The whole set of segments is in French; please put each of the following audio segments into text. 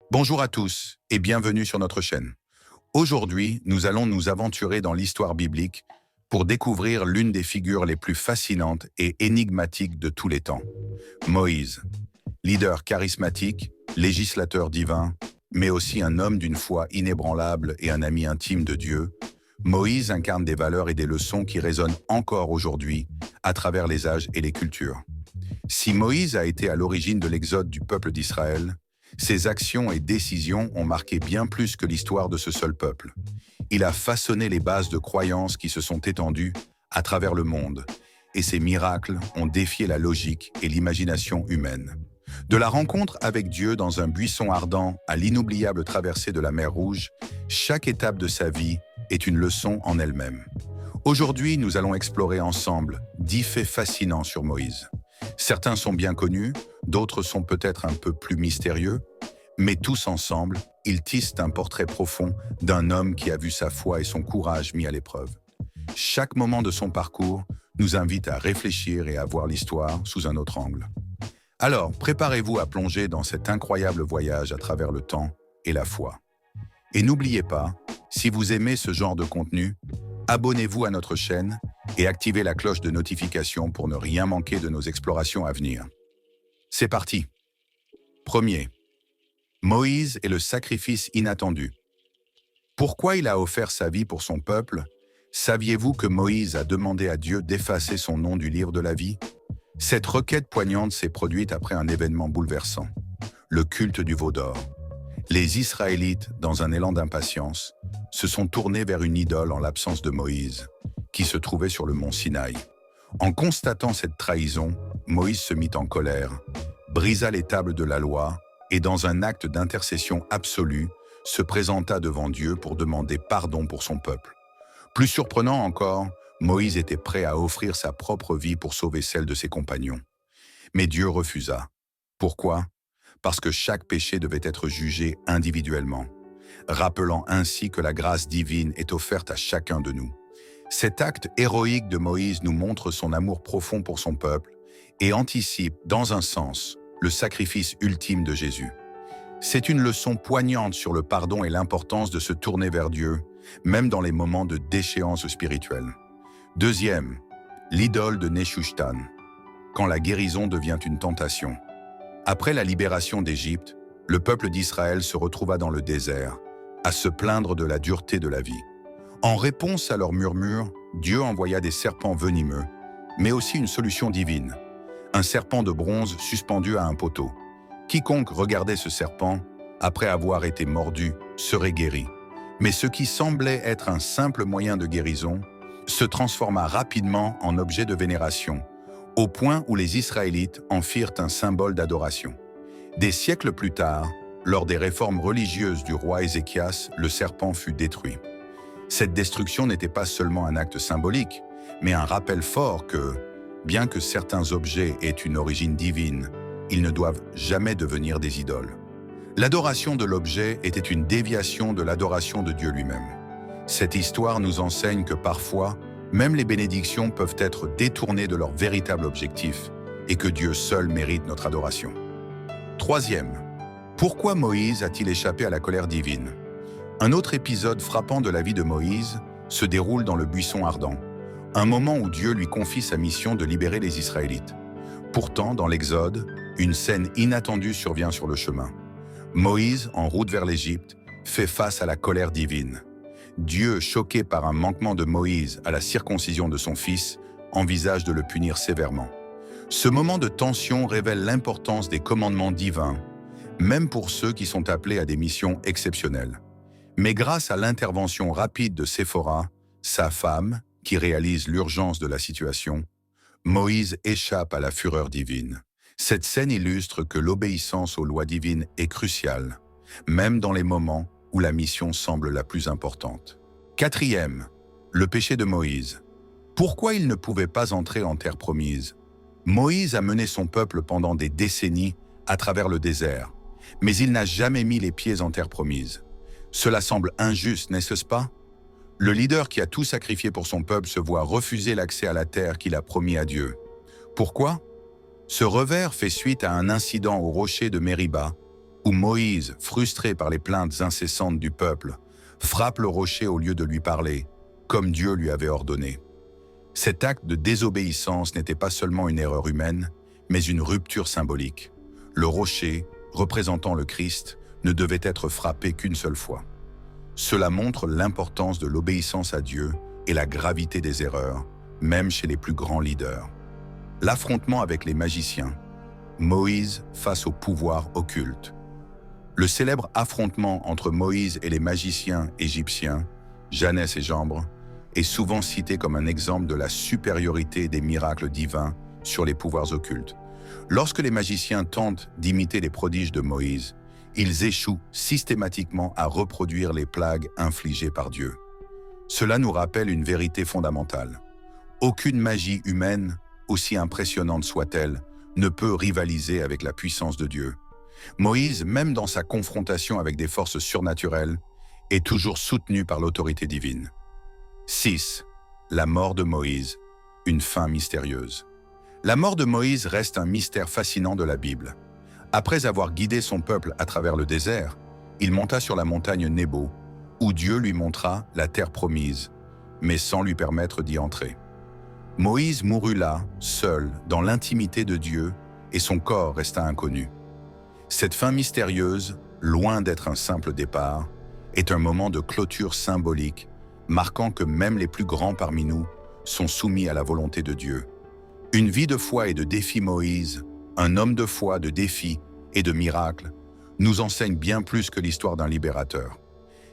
Bonjour à tous et bienvenue sur notre chaîne. Aujourd'hui, nous allons nous aventurer dans l'histoire biblique pour découvrir l'une des figures les plus fascinantes et énigmatiques de tous les temps. Moïse, leader charismatique, législateur divin, mais aussi un homme d'une foi inébranlable et un ami intime de Dieu, Moïse incarne des valeurs et des leçons qui résonnent encore aujourd'hui à travers les âges et les cultures. Si Moïse a été à l'origine de l'exode du peuple d'Israël, ses actions et décisions ont marqué bien plus que l'histoire de ce seul peuple. Il a façonné les bases de croyances qui se sont étendues à travers le monde, et ses miracles ont défié la logique et l'imagination humaine. De la rencontre avec Dieu dans un buisson ardent à l'inoubliable traversée de la mer Rouge, chaque étape de sa vie est une leçon en elle-même. Aujourd'hui, nous allons explorer ensemble 10 faits fascinants sur Moïse. Certains sont bien connus, d'autres sont peut-être un peu plus mystérieux, mais tous ensemble, ils tissent un portrait profond d'un homme qui a vu sa foi et son courage mis à l'épreuve. Chaque moment de son parcours nous invite à réfléchir et à voir l'histoire sous un autre angle. Alors, préparez-vous à plonger dans cet incroyable voyage à travers le temps et la foi. Et n'oubliez pas, si vous aimez ce genre de contenu, abonnez-vous à notre chaîne et activez la cloche de notification pour ne rien manquer de nos explorations à venir. C'est parti. Premier, Moïse et le sacrifice inattendu. Pourquoi il a offert sa vie pour son peuple? Saviez-vous que Moïse a demandé à Dieu d'effacer son nom du livre de la vie? Cette requête poignante s'est produite après un événement bouleversant, le culte du veau d'or. Les Israélites, dans un élan d'impatience, se sont tournés vers une idole en l'absence de Moïse, qui se trouvait sur le mont Sinaï. En constatant cette trahison, Moïse se mit en colère, brisa les tables de la loi et, dans un acte d'intercession absolue, se présenta devant Dieu pour demander pardon pour son peuple. Plus surprenant encore, Moïse était prêt à offrir sa propre vie pour sauver celle de ses compagnons. Mais Dieu refusa. Pourquoi? Parce que chaque péché devait être jugé individuellement, rappelant ainsi que la grâce divine est offerte à chacun de nous. Cet acte héroïque de Moïse nous montre son amour profond pour son peuple et anticipe, dans un sens, le sacrifice ultime de Jésus. C'est une leçon poignante sur le pardon et l'importance de se tourner vers Dieu, même dans les moments de déchéance spirituelle. Deuxième, l'idole de Neshushtan, quand la guérison devient une tentation. Après la libération d'Égypte, le peuple d'Israël se retrouva dans le désert, à se plaindre de la dureté de la vie. En réponse à leurs murmures, Dieu envoya des serpents venimeux, mais aussi une solution divine. Un serpent de bronze suspendu à un poteau. Quiconque regardait ce serpent, après avoir été mordu, serait guéri. Mais ce qui semblait être un simple moyen de guérison se transforma rapidement en objet de vénération, au point où les Israélites en firent un symbole d'adoration. Des siècles plus tard, lors des réformes religieuses du roi Ézéchias, le serpent fut détruit. Cette destruction n'était pas seulement un acte symbolique, mais un rappel fort que, bien que certains objets aient une origine divine, ils ne doivent jamais devenir des idoles. L'adoration de l'objet était une déviation de l'adoration de Dieu lui-même. Cette histoire nous enseigne que parfois, même les bénédictions peuvent être détournées de leur véritable objectif et que Dieu seul mérite notre adoration. Troisième, pourquoi Moïse a-t-il échappé à la colère divine? Un autre épisode frappant de la vie de Moïse se déroule dans le buisson ardent, un moment où Dieu lui confie sa mission de libérer les Israélites. Pourtant, dans l'Exode, une scène inattendue survient sur le chemin. Moïse, en route vers l'Égypte, fait face à la colère divine. Dieu, choqué par un manquement de Moïse à la circoncision de son fils, envisage de le punir sévèrement. Ce moment de tension révèle l'importance des commandements divins, même pour ceux qui sont appelés à des missions exceptionnelles. Mais grâce à l'intervention rapide de Séphora, sa femme, qui réalise l'urgence de la situation, Moïse échappe à la fureur divine. Cette scène illustre que l'obéissance aux lois divines est cruciale, même dans les moments où la mission semble la plus importante. Quatrième, le péché de Moïse. Pourquoi il ne pouvait pas entrer en terre promise? Moïse a mené son peuple pendant des décennies à travers le désert, mais il n'a jamais mis les pieds en terre promise. Cela semble injuste, n'est-ce pas? Le leader qui a tout sacrifié pour son peuple se voit refuser l'accès à la terre qu'il a promis à Dieu. Pourquoi? Ce revers fait suite à un incident au rocher de Mériba, où Moïse, frustré par les plaintes incessantes du peuple, frappe le rocher au lieu de lui parler, comme Dieu lui avait ordonné. Cet acte de désobéissance n'était pas seulement une erreur humaine, mais une rupture symbolique. Le rocher, représentant le Christ, ne devait être frappé qu'une seule fois. Cela montre l'importance de l'obéissance à Dieu et la gravité des erreurs, même chez les plus grands leaders. L'affrontement avec les magiciens. Moïse face au pouvoir occulte. Le célèbre affrontement entre Moïse et les magiciens égyptiens, Janès et Jambre, est souvent cité comme un exemple de la supériorité des miracles divins sur les pouvoirs occultes. Lorsque les magiciens tentent d'imiter les prodiges de Moïse, ils échouent systématiquement à reproduire les plagues infligées par Dieu. Cela nous rappelle une vérité fondamentale. Aucune magie humaine, aussi impressionnante soit-elle, ne peut rivaliser avec la puissance de Dieu. Moïse, même dans sa confrontation avec des forces surnaturelles, est toujours soutenu par l'autorité divine. 6. La mort de Moïse, une fin mystérieuse. La mort de Moïse reste un mystère fascinant de la Bible. Après avoir guidé son peuple à travers le désert, il monta sur la montagne Nebo, où Dieu lui montra la terre promise, mais sans lui permettre d'y entrer. Moïse mourut là, seul, dans l'intimité de Dieu, et son corps resta inconnu. Cette fin mystérieuse, loin d'être un simple départ, est un moment de clôture symbolique, marquant que même les plus grands parmi nous sont soumis à la volonté de Dieu. Une vie de foi et de défi Moïse, un homme de foi, de défis et de miracles, nous enseigne bien plus que l'histoire d'un libérateur.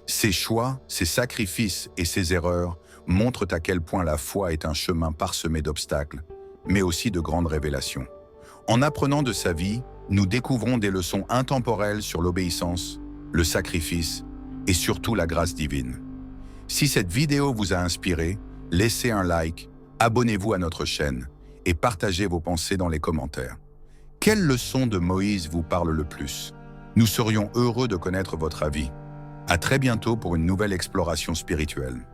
Ses choix, ses sacrifices et ses erreurs montrent à quel point la foi est un chemin parsemé d'obstacles, mais aussi de grandes révélations. En apprenant de sa vie, nous découvrons des leçons intemporelles sur l'obéissance, le sacrifice et surtout la grâce divine. Si cette vidéo vous a inspiré, laissez un like, abonnez-vous à notre chaîne et partagez vos pensées dans les commentaires. Quelle leçon de Moïse vous parle le plus? Nous serions heureux de connaître votre avis. À très bientôt pour une nouvelle exploration spirituelle.